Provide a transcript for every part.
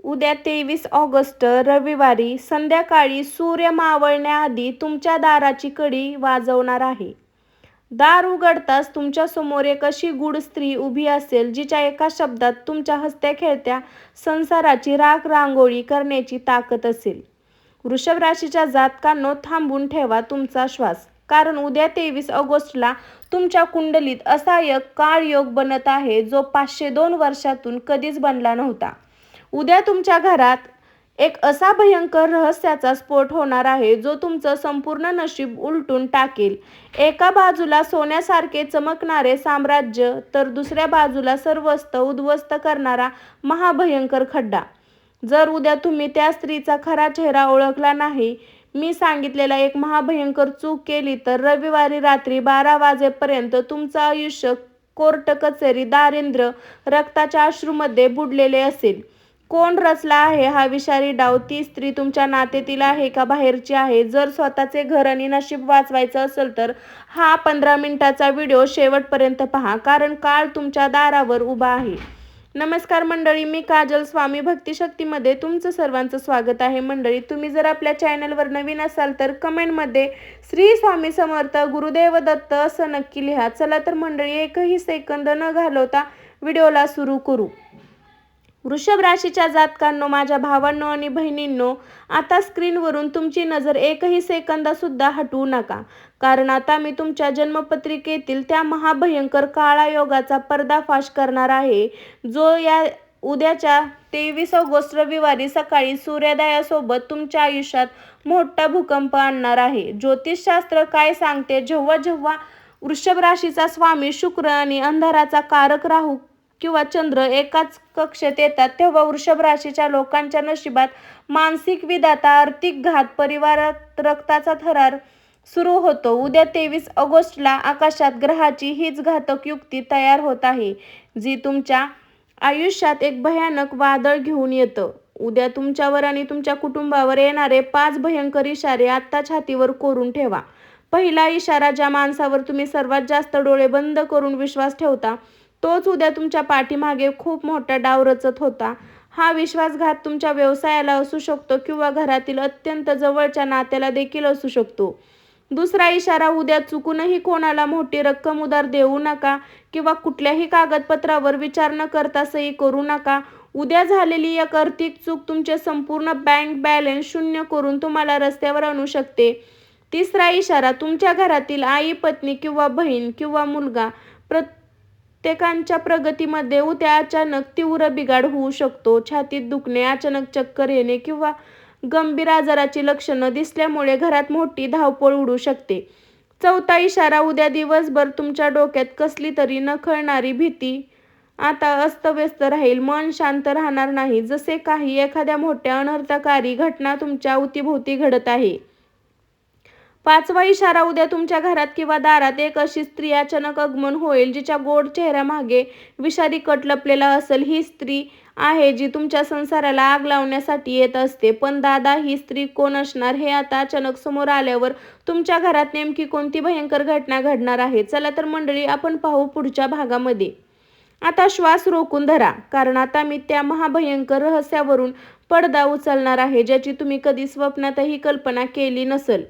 उद्या 23 ऑगस्ट रविवारी संध्याकाळी सूर्य मावळण्याआधी तुमच्या दाराची कडी वाजवणार आहे. दार उघडताच तुमच्यासमोर एक अशी गूढ स्त्री उभी असेल जिच्या एका शब्दात तुमच्या हसत्या खेळत्या संसाराची राख रांगोळी करण्याची ताकद असेल. वृषभ राशीच्या जातकांनो, थांबून ठेवा तुमचा श्वास, कारण उद्या 23 ऑगस्टला तुमच्या कुंडलीत असा एक काळयोग बनत आहे जो 502 वर्षातून कधीच बनला नव्हता. उद्या तुमच्या घरात एक असा भयंकर रहस्याचा स्फोट होणार आहे जो तुमचं संपूर्ण नशीब उलटून टाकेल. एका बाजूला सोन्यासारखे चमकणारे साम्राज्य, तर दुसऱ्या बाजूला सर्वस्व उद्ध्वस्त करणारा महाभयंकर खड्डा. जर उद्या तुम्ही त्या स्त्रीचा खरा चेहरा ओळखला नाही, मी सांगितलेला एक महाभयंकर चूक केली, तर रविवारी रात्री 12 वाजेपर्यंत तुमचं आयुष्य कोर्ट कचेरी, दारिद्र्य, रक्ताच्या अश्रूमध्ये बुडलेले असेल. कोण रचला आहे हा विषारी डाव? ती स्त्री तुमच्या नातेतील आहे का बाहेरची आहे? जर स्वतःचे घर आणि नशीब वाचवायचं असेल तर हा 15 मिनिटाचा व्हिडिओ शेवटपर्यंत पहा, कारण काळ तुमच्या दारावर उभा आहे. नमस्कार मंडळी, मी काजल. स्वामी भक्तिशक्तीमध्ये तुमचं सर्वांचं स्वागत आहे. मंडळी, तुम्ही जर आपल्या चॅनलवर नवीन असाल तर कमेंटमध्ये श्री स्वामी समर्थ गुरुदेव दत्त असं नक्की लिहा. चला तर मंडळी, एकही सेकंद न घालवता व्हिडिओला सुरू करू. वृषभ राशीच्या जातकांनो, माझ्या भावांनो आणि बहिणींनो, आता स्क्रीनवरून तुमची नजर एकही सेकंदासुद्धा हटवू नका, कारण आता मी तुमच्या जन्मपत्रिकेतील त्या महाभयंकर काळा योगाचा पर्दाफाश करणार आहे, जो या उद्याच्या 23 ऑगस्ट रविवारी सकाळी सूर्योदयासोबत तुमच्या आयुष्यात मोठा भूकंप आणणार आहे. ज्योतिषशास्त्र काय सांगते? जेव्हा जेव्हा वृषभ राशीचा स्वामी शुक्र आणि अंधाराचा कारक राहू किंवा चंद्र एकाच कक्षेत येतात, तेव्हा वृषभ राशीच्या लोकांच्या नशिबात मानसिक विधाता, आर्थिक घात, परिवारात रक्ताचा थरार सुरू होतो. उद्या 23 ऑगस्टला आकाशात ग्रहाची हीच घातक युक्ती तयार होत आहे, जी तुमच्या आयुष्यात एक भयानक वादळ घेऊन येतं. उद्या तुमच्यावर आणि तुमच्या कुटुंबावर येणारे 5 भयंकर इशारे आत्ता छातीवर कोरून ठेवा. पहिला इशारा, ज्या माणसावर तुम्ही सर्वात जास्त डोळे बंद करून विश्वास ठेवता, तोच उद्या तुमच्या पाठीमागे खूप मोठा डाव रचत होता. हा विश्वासघात तुमच्या व्यवसायाला असू शकतो किंवा घरातील अत्यंत जवळच्या नात्याला देखील असू शकतो. दुसरा इशारा, उद्या चुकूनही कोणाला मोठी रक्कम उधार देऊ नका किंवा कुठल्याही कागदपत्रावर विचार न करता सही करू नका. उद्या झालेली एक आर्थिक चूक तुमचे संपूर्ण बँक बॅलन्स शून्य करून तुम्हाला रस्त्यावर आणू शकते. तिसरा इशारा, तुमच्या घरातील आई, पत्नी किंवा बहीण किंवा मुलगा प्रत्येकांच्या प्रगतीमध्ये उद्या अचानक तीव्र बिघाड होऊ शकतो. छातीत दुखणे, अचानक चक्कर येणे किंवा गंभीर आजाराची लक्षणं दिसल्यामुळे घरात मोठी धावपळ उडू शकते. चौथा इशारा, उद्या दिवसभर तुमच्या डोक्यात कसली तरी नकळणारी भीती आता अस्तव्यस्त राहील. मन शांत राहणार नाही, जसे काही एखाद्या मोठ्या अनर्थकारी घटना तुमच्या अवतीभोवती घडत आहे. पाचवा इशारा, उद्या तुमच्या घरात किंवा दारात एक अशी स्त्री अचानक आगमन होईल जिच्या गोड चेहऱ्यामागे विषारी कट लपलेला असेल. ही स्त्री आहे जी तुमच्या संसाराला आग लावण्यासाठी येत असते. पण दादा, ही स्त्री कोण असणार? हे आता अचानक समोर आल्यावर तुमच्या घरात नेमकी कोणती भयंकर घटना घडणार आहे? चला तर मंडळी, आपण पाहू पुढच्या भागामध्ये. आता श्वास रोखून धरा, कारण आता मी त्या महाभयंकर रहस्यावरून पडदा उचलणार आहे, ज्याची तुम्ही कधी स्वप्नातही कल्पना केली नसेल.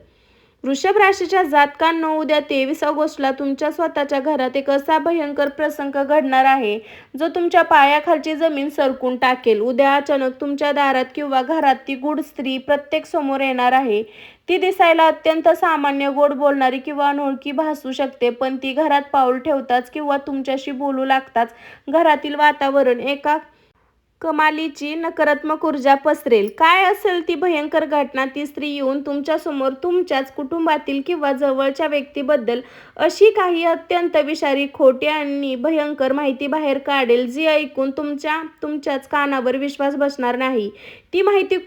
वृषभ राशीच्या जातकांनो, उद्या 23 ऑगस्टला तुमच्या स्वतःच्या घरात एक असा भयंकर प्रसंग घडणार आहे जो तुमच्या पायाखालची जमीन सरकून टाकेल. उद्या अचानक तुमच्या दारात किंवा घरात ती गूढ स्त्री प्रत्येक समोर येणार आहे. ती दिसायला अत्यंत सामान्य, गोड बोलणारी किंवा अनोळखी भासू शकते, पण ती घरात पाऊल ठेवताच किंवा तुमच्याशी बोलू लागताच घरातील वातावरण एका कमालीची नकारात्मक ऊर्जा पसरेल. काय असेल ती भयंकर घटना? ती स्त्री येऊन तुमच्यासमोर तुमच्याच कुटुंबातील किंवा जवळच्या व्यक्तीबद्दल अशी काही अत्यंत विषारी, खोटी आणि भयंकर माहिती बाहेर काढेल, जी ऐकून तुमच्याच कानावर विश्वास बसणार नाही. ती माहिती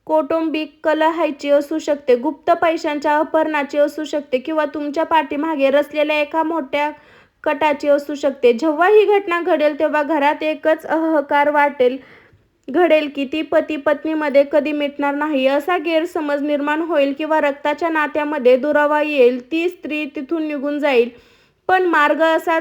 कौटुंबिक कलहाची असू शकते, गुप्त पैशांच्या अपहरणाची असू शकते किंवा तुमच्या पाठीमागे रचलेल्या एका मोठ्या कटाची असू शकते. जेव्हा ही घटना घडेल तेव्हा घरात एकच अहंकार घडेल की ती पती पत्नीमध्ये कधी मिटणार नाही. असा गैरसमज निर्माण होईल किंवा रक्ताच्या नात्यामध्ये दुरावा येईल. ती स्त्री तिथून निघून जाईल, पण मार्ग असा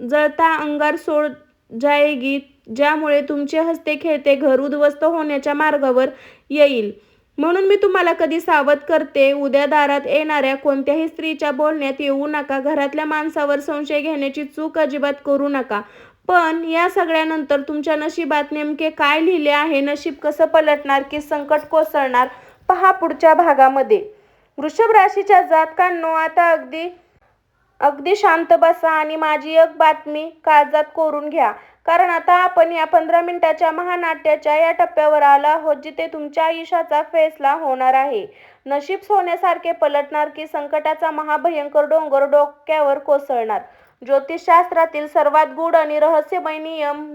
जळता अंगार सोड जाएगी. ज्यामुळे तुमचे हसते खेळते घर उद्ध्वस्त होण्याच्या मार्गावर येईल. म्हणून मी तुम्हाला कधी सावध करते, उद्या दारात येणाऱ्या कोणत्याही स्त्रीच्या बोलण्यात येऊ नका. घरातल्या माणसावर संशय घेण्याची चूक अजिबात करू नका. पण या सगळ्यानंतर तुमच्या नशिबात नेमके काय लिहिले आहे? नशीब कसं पलटणार की संकट कोसळणार? पहा पुढच्या भागामध्ये. वृषभ राशीच्या जातकांनो, आता अगदी शांत बसा आणि माझी एक बातमी काळजात कोरून घ्या. कारण आता आपण या 15 मिनिटाच्या महानाट्याच्या या टप्प्यावर आलो आहोत, जिथे तुमच्या आयुष्याचा फैसला होणार आहे. नशीब सोन्यासारखे पलटणार की संकटाचा महाभयंकर डोंगर डोक्यावर कोसळणार? ज्योतिषशास्त्रातील सर्वात गूढ आणि रहस्यमय नियम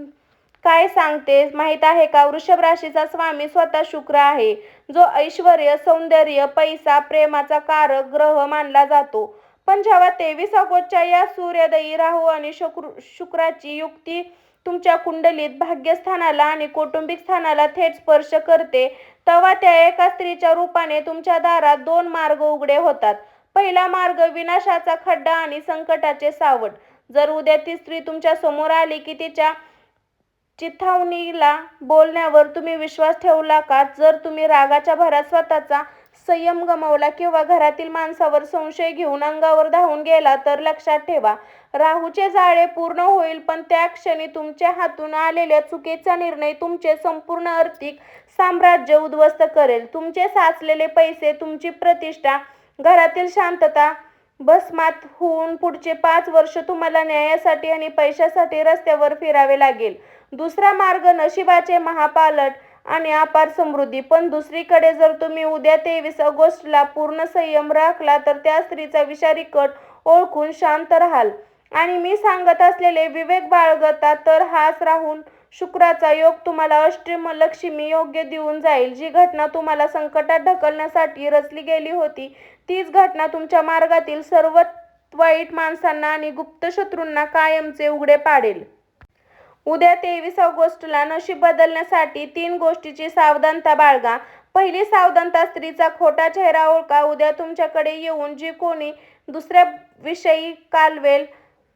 काय सांगते माहीत आहे का? वृषभ राशीचा स्वामी स्वतः शुक्र आहे, जो ऐश्वर्य, सौंदर्य, पैसा, प्रेमाचा कारक ग्रह मानला जातो. पण जेव्हा 23 ऑगस्टच्या या सूर्योदयी राहू आणि शुक्राची युक्ती तुमच्या कुंडलीत भाग्यस्थानाला आणि कौटुंबिक स्थानाला थेट स्पर्श करते, तेव्हा त्या एका स्त्रीच्या रूपाने तुमच्या दारात 2 मार्ग उघडे होतात. पहिला मार्ग विनाशाचा खड्डा आणि संकटाचे सावट. जर उद्या ती स्त्री तुमच्या समोर आली की तिच्या चिथावणीला बोलण्यावर तुम्ही विश्वास ठेवला का? जर तुम्ही रागाच्या भरात स्वतःचा संयम गमावला किंवा घरातील माणसावर संशय घेऊन अंगावर धावून गेला तर लक्षात ठेवा, राहूचे जाळे पूर्ण होईल. पण त्या क्षणी तुमच्या हातून आलेला चुकीचा निर्णय तुमचे संपूर्ण आर्थिक साम्राज्य उद्ध्वस्त करेल. तुमचे साचलेले पैसे, तुमची प्रतिष्ठा, घरातील शांतता भस्मात होऊन पुढचे 5 वर्ष तुम्हाला न्यायासाठी आणि पैशासाठी रस्त्यावर फिरावे लागेल. दुसरा मार्ग नशिबाचे महापालट आणि अपार समृद्धी. पण दुसरीकडे जर तुम्ही उद्या 23 ऑगस्टला पूर्ण संयम राखला तर त्या स्त्रीचा विषारी कट ओळखून शांत राहाल आणि मी सांगत असलेले विवेक बाळगता तर हाच राहून शुक्राचा योग तुम्हाला अष्टलक्ष्मी योग्य देऊन जाईल. जी घटना तुम्हाला संकटात ढकलण्यासाठी रचली गेली होती, तीच घटना तुमच्या मार्गातील सर्व वाईट माणसांना आणि गुप्त शत्रूंना कायमचे उघडे पाडेल. उद्या 23 ऑगस्टला नशीब बदलण्यासाठी 3 गोष्टीची सावधानता बाळगा. पहिली सावधानता, स्त्रीचा खोटा चेहरा ओळखा. उद्या तुमच्याकडे येऊन जी कोणी दुसऱ्याविषयी कालवेल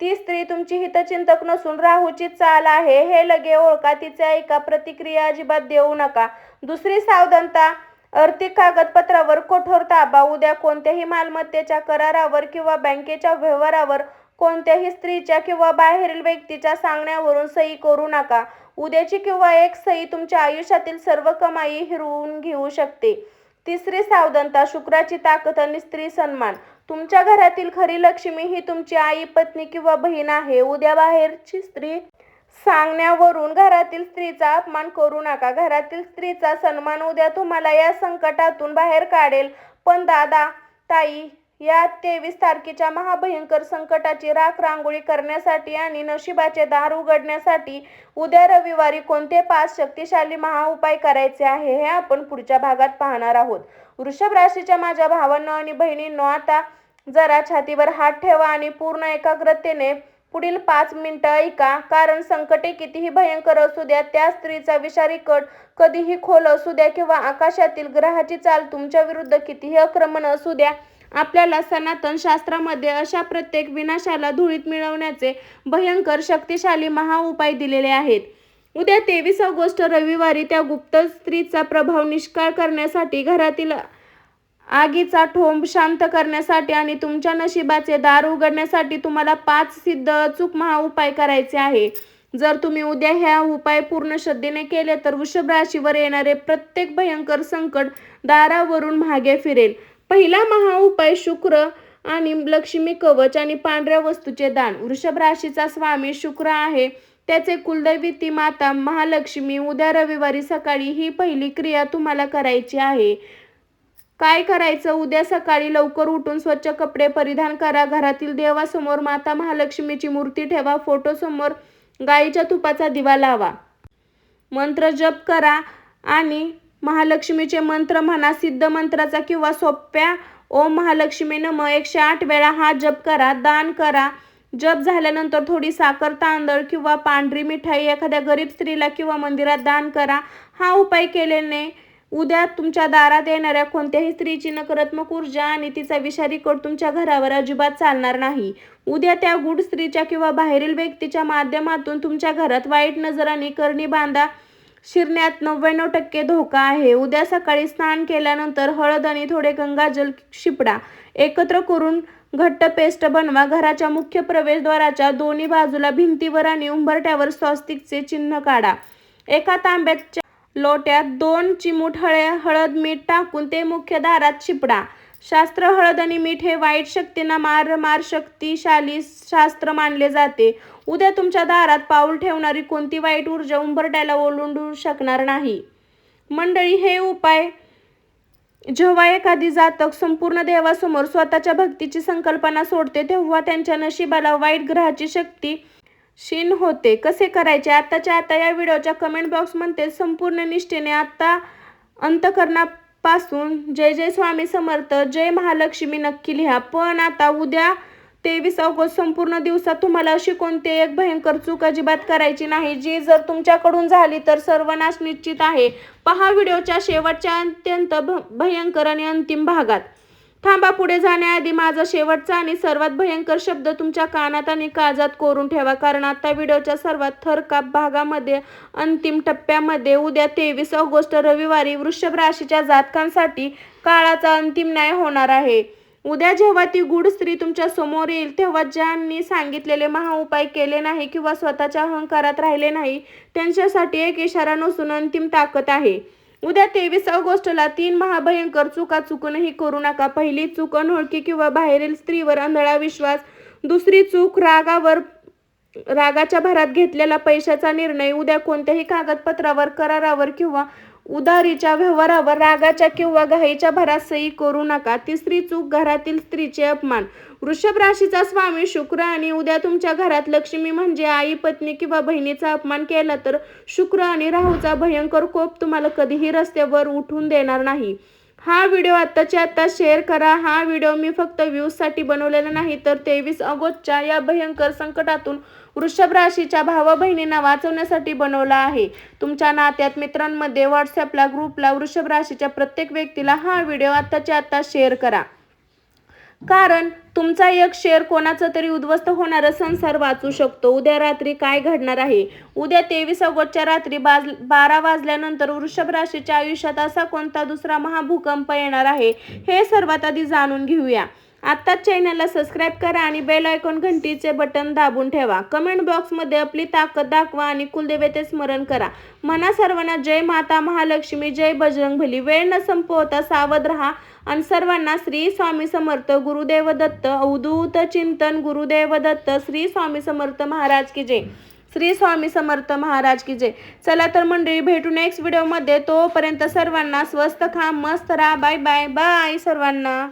ती स्त्री तुमची हितचिंतक नसून राहूची चाल आहे हे लगे ओळखा. तिचे ऐका, प्रतिक्रिया अजिबात देऊ नका. दुसरी सावधानता, आर्थिक कागदपत्रावर कठोर ताबा. उद्या कोणत्याही मालमत्तेच्या करारावर किंवा बँकेच्या व्यवहारावर कोणत्याही स्त्रीच्या किंवा बाहेरील व्यक्तीच्या सांगण्यावरून सही करू नका. उद्याची किंवा एक सही तुमच्या आयुष्यातील सर्व कमाई हिरवून घेऊ शकते. तिसरी सावधानता, शुक्राची ताकद आणि स्त्री सन्मान. तुमच्या घरातील खरी लक्ष्मी ही तुमची आई, पत्नी किंवा बहीण आहे. उद्या बाहेरची स्त्री सांगण्यावरून घरातील स्त्रीचा अपमान करू नका. घरातील स्त्रीचा सन्मान उद्या तुम्हाला या संकटातून बाहेर काढेल. पण दादा, ताई, या 23 तारखेच्या महाभयंकर संकटाची राख-रांगोळी करण्यासाठी आणि नशिबाचे दार उघडण्यासाठी उद्या रविवारी कोणते 5 शक्तिशाली महाउपाय करायचे आहे हे आपण पुढच्या भागात पाहणार आहोत. वृषभ राशीच्या माझ्या भावांनो आणि बहिणींनो, आता जरा छातीवर हात ठेवा आणि पूर्ण एकाग्रतेने पुढील 5 मिनिटं ऐका. कारण संकटे कितीही भयंकर असू द्या, त्या स्त्रीचा विषारी कट कधीही खोल असू द्या किंवा आकाशातील ग्रहाची चाल तुमच्या विरुद्ध कितीही आक्रमण असू द्या, आपल्याला सनातन शास्त्रामध्ये अशा प्रत्येक विनाशाला धुळीत मिळवण्याचे भयंकर शक्तिशाली महाउपाय दिलेले आहेत. उद्या 23 ऑगस्ट रविवारी त्या गुप्त स्त्रीचा प्रभाव निष्काळ करण्यासाठी, घरातील आगीचा ठोंब शांत करण्यासाठी आणि तुमच्या नशिबाचे दार उघडण्यासाठी तुम्हाला 5 सिद्ध अचूक महाउपाय करायचे आहे. जर तुम्ही उद्या ह्या उपाय पूर्ण श्रद्धेने केले तर वृषभ राशीवर येणारे प्रत्येक भयंकर संकट दारावरून मागे फिरेल. पहिला महाउपाय, शुक्र आणि लक्ष्मी कवच आणि पांढऱ्या वस्तूचे दान. वृषभ राशीचा स्वामी शुक्र आहे, त्याचे कुलदैवती माता महालक्ष्मी. उद्या रविवारी सकाळी ही पहिली क्रिया तुम्हाला करायची आहे. काय करायचं? उद्या सकाळी लवकर उठून स्वच्छ कपडे परिधान करा. घरातील देवासमोर माता महालक्ष्मीची मूर्ती ठेवा. फोटोसमोर गाईच्या तुपाचा दिवा लावा. मंत्र जप करा आणि महालक्ष्मीचे मंत्र म्हणा. सिद्ध मंत्राचा किंवा सोप्या ओम महालक्ष्मी नमः 108 वेळा हा जप करा. दान करा. जप झाल्यानंतर थोडी साखर, तांदळ किंवा पांढरी मिठाई एखाद्या गरीब स्त्रीला किंवा मंदिरात दान करा. हा उपाय केल्याने उद्या तुमच्या दारात येणाऱ्या कोणत्याही स्त्रीची नकारात्मक ऊर्जा आणि तिचा विषारी कट तुमच्या घरावर अजिबात चालणार नाही. उद्या त्या गूढ स्त्रीच्या किंवा बाहेरील व्यक्तीच्या माध्यमातून तुमच्या घरात वाईट नजर आणि करणी बांधा शिरण्यात 99% धोका आहे. उद्या सकाळी स्नान केल्यानंतर हळद आणि थोडे गंगाजल शिपडा एकत्र करून घट्ट पेस्ट बनवा. घराच्या मुख्य प्रवेशद्वाराच्या दोन्ही बाजूला भिंतीवर आणि उंबरठ्यावर स्वस्तिकचे चिन्ह काढा. एका तांब्याच्या लोट्यात 2 चिमूट हळद मीठ टाकून ते मुख्य दारात शिपडा. शास्त्र हळद आणि मीठ हे वाईट शक्तींना मार शक्तिशाली शास्त्र मानले जाते. उद्या तुमच्या दारात पाऊल ठेवणारी कोणती वाईट ऊर्जा उंबरठ्याला ओलांडू शकणार नाही. मंडळी, हे उपाय जेव्हा एखादी जातक संपूर्ण देवासमोर स्वतःच्या भक्तीची संकल्पना सोडते तेव्हा त्यांच्या नशिबाला वाईट ग्रहाची शक्ती क्षीण होते. कसे करायचे? आत्ताच्या आता या व्हिडिओच्या कमेंट बॉक्समध्ये संपूर्ण निष्ठेने आता अंतःकरणापासून जय जय स्वामी समर्थ, जय महालक्ष्मी नक्की लिहा. पण आता उद्या 23 ऑगस्ट संपूर्ण दिवसात तुम्हाला अशी कोणती एक भयंकर चूक अजिबात करायची नाही, जी जर तुमच्याकडून झाली तर सर्वनाश निश्चित आहे. पहा व्हिडिओच्या शेवटच्या अत्यंत भयंकर आणि अंतिम भागात. थांबा, पुढे जाण्याआधी माझा शेवटचा आणि सर्वात भयंकर शब्द तुमच्या कानात आणि काळजात कोरून ठेवा, कारण आता व्हिडिओच्या सर्वात थरकाप भागामध्ये अंतिम टप्प्यामध्ये उद्या 23 ऑगस्ट रविवारी वृषभ राशीच्या जातकांसाठी काळाचा अंतिम न्याय होणार आहे. उद्या जेव्हा ती गूढ स्त्री तुमच्या समोर येईल तेव्हा ज्यांनी सांगितलेले महाउपाय केले नाही किंवा स्वतःच्या अहंकारात राहिले नाही त्यांच्यासाठी एक इशारा नसून अंतिम ताकद आहे. उद्या 23 ऑगस्टला 3 महाभयंकर चुका चुकूनही करू नका. पहिली चूक अनोळखी किंवा बाहेरील स्त्रीवर आंधळा विश्वास. दुसरी चूक रागाच्या भरात घेतलेला पैशाचा निर्णय. उद्या कोणत्याही कागदपत्रावर, करारावर किंवा उधारीच्या व्यवहारावर रागाच्या किंवा घाईच्या भरात सही करू नका. तिसरी चूक घरातील स्त्रीचे अपमान. वृषभ राशीचा स्वामी शुक्र आणि उद्या तुमच्या घरात लक्ष्मी म्हणजे आई, पत्नी किंवा बहिणीचा अपमान केला तर शुक्र आणि राहूचा भयंकर कोप तुम्हाला कधीही रस्त्यावर उठून देणार नाही. हा व्हिडिओ आत्ताच्या आत्ता शेअर करा. हा व्हिडिओ मी फक्त व्ह्यूजसाठी बनवलेला नाही तर 23 ऑगस्टच्या या भयंकर संकटातून वृषभ राशीच्या भावा बहिणींना वाचवण्यासाठी बनवला आहे. तुमच्या नात्यात, मित्रांमध्ये, व्हॉट्सॲपला, ग्रुपला वृषभ राशीच्या प्रत्येक व्यक्तीला हा व्हिडिओ आत्ताच्या आत्ता शेअर करा, कारण तुमचा एक शेअर कोणाचा तरी उद्ध्वस्त होणारा संसार वाचू शकतो. उद्या रात्री काय घडणार आहे? उद्या 23 ऑगस्टच्या रात्री 12 वाजल्यानंतर वृषभ राशीच्या आयुष्यात असा कोणता दुसरा महाभूकंप येणार आहे हे सर्वात आधी जाणून घेऊया. आत्ताच चॅनलला सबस्क्राईब करा आणि बेल आयकॉन घंटीचे बटन दाबून ठेवा. कमेंट बॉक्समध्ये आपली ताकद दाखवा आणि कुलदेवते स्मरण करा. म्हणा सर्वांना जय माता महालक्ष्मी, जय बजरंगबली. वेळ न संपवता सावध राहा आणि सर्वांना श्री स्वामी समर्थ, गुरुदेव दत्त. अवधूत चिंतन, गुरुदेव दत्त. श्री स्वामी समर्थ महाराज की जय. श्री स्वामी समर्थ महाराज की जय. चला तर मंडळी, भेटू नेक्स्ट व्हिडिओमध्ये. तोपर्यंत सर्वांना स्वस्त खा, मस्त राहा. बाय बाय बाय सर्वांना.